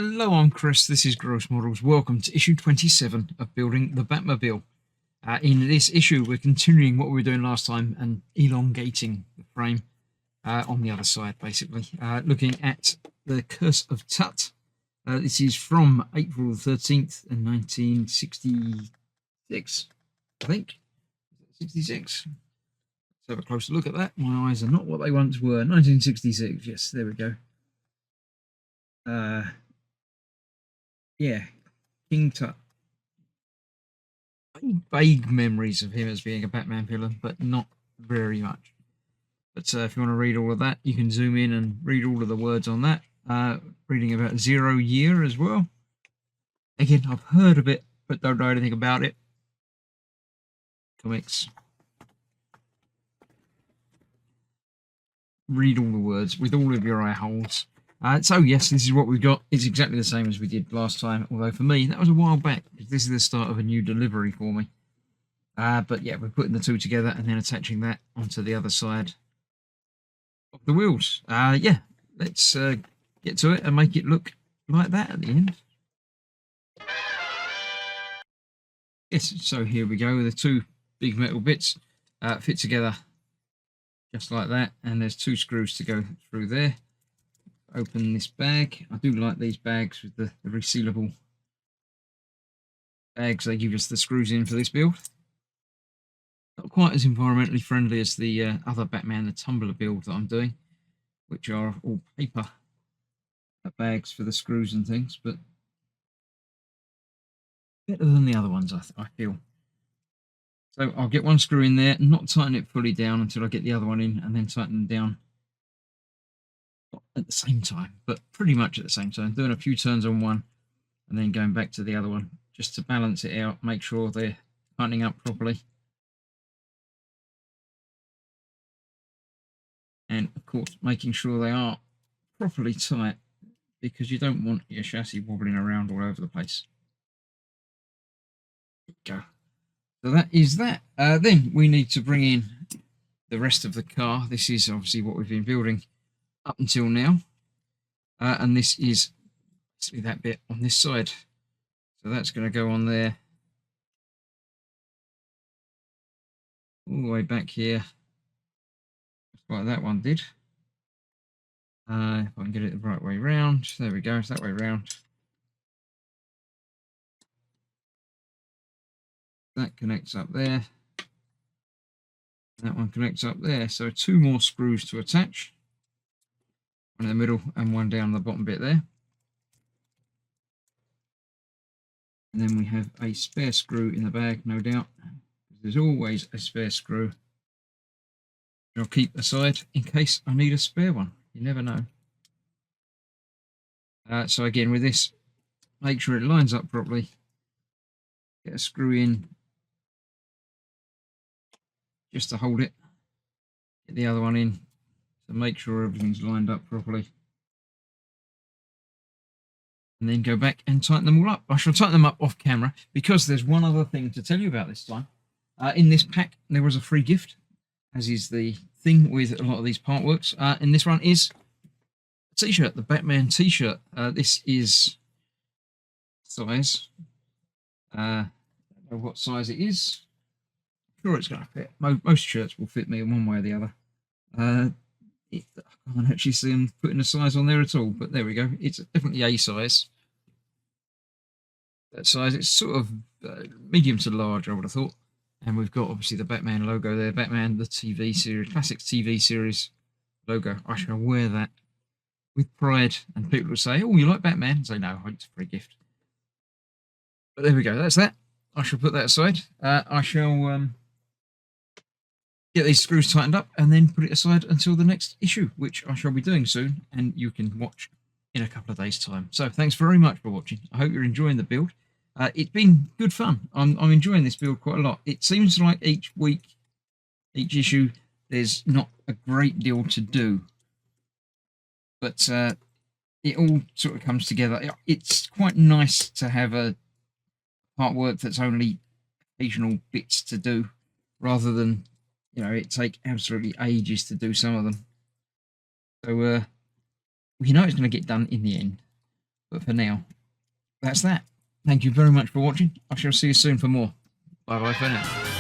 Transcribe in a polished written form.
Hello, I'm Chris. This is Gross Models. Welcome to issue 27 of Building the Batmobile. In this issue, we're continuing what we were doing last time and elongating the frame on the other side, basically. Looking at the Curse of Tut. This is from April 13th, 1966, I think. 66. Let's have a closer look at that. My eyes are not what they once were. 1966. Yes, there we go. Yeah, King Tut. Vague memories of him as being a Batman villain, but not very much. But if you want to read all of that, you can zoom in and read all of the words on that. Reading about 0 Year as well. Again, I've heard of it, but don't know anything about it. Comics. Read all the words with all of your eye holes. So yes, this is what we've got. It's exactly the same as we did last time, although for me that was a while back because this is the start of a new delivery for me. But yeah, we're putting the two together and then attaching that onto the other side of the wheels. Yeah, let's get to it and make it look like that at the end. Yes, so here we go. The two big metal bits fit together just like that, and there's two screws to go through there. Open this bag. I do like these bags with the resealable bags. They give us the screws in for this build. Not quite as environmentally friendly as the other Batman, the tumbler build that I'm doing, which are all paper bags for the screws and things, but better than the other ones, I feel. So I'll get one screw in there, not tighten it fully down until I get the other one in, and then tighten them down at the same time, but pretty much at the same time, doing a few turns on one and then going back to the other one just to balance it out, make sure they're tightening up properly. And of course, making sure they are properly tight because you don't want your chassis wobbling around all over the place. There we go. So that is that. Then we need to bring in the rest of the car. This is obviously what we've been building up until now, and this is that bit on this side, so that's going to go on there all the way back here, just like that one did. If I can get it the right way round, there we go, it's that way round. That connects up there, that one connects up there, so two more screws to attach, one in the middle and one down the bottom bit there. And then we have a spare screw in the bag, no doubt. There's always a spare screw. I'll keep aside in case I need a spare one. You never know. So again, with this, make sure it lines up properly. Get a screw in just to hold it. Get the other one in to make sure everything's lined up properly. And then go back and tighten them all up. I shall tighten them up off camera because there's one other thing to tell you about this time. In this pack, there was a free gift, as is the thing with a lot of these part works. And this one is a t-shirt, the Batman t-shirt. This is size. I don't know what size it is. I'm sure it's going to fit. Most shirts will fit me in one way or the other. I can't actually see them putting a size on there at all, but there we go. It's definitely a size. That size, it's sort of medium to large, I would have thought. And we've got obviously the Batman logo there. Batman, the TV series, classics TV series logo. I shall wear that with pride. And people will say, oh, you like Batman? And say, no, it's a free gift. But there we go. That's that. I shall put that aside. I shall get these screws tightened up and then put it aside until the next issue, which I shall be doing soon. And you can watch in a couple of days' time. So thanks very much for watching. I hope you're enjoying the build. It's been good fun. I'm enjoying this build quite a lot. It seems like each week, each issue, there's not a great deal to do. But it all sort of comes together. It's quite nice to have a part work that's only occasional bits to do, rather than, you know, it take absolutely ages to do some of them. So, you know it's going to get done in the end. But for now, that's that. Thank you very much for watching. I shall see you soon for more. Bye bye for now.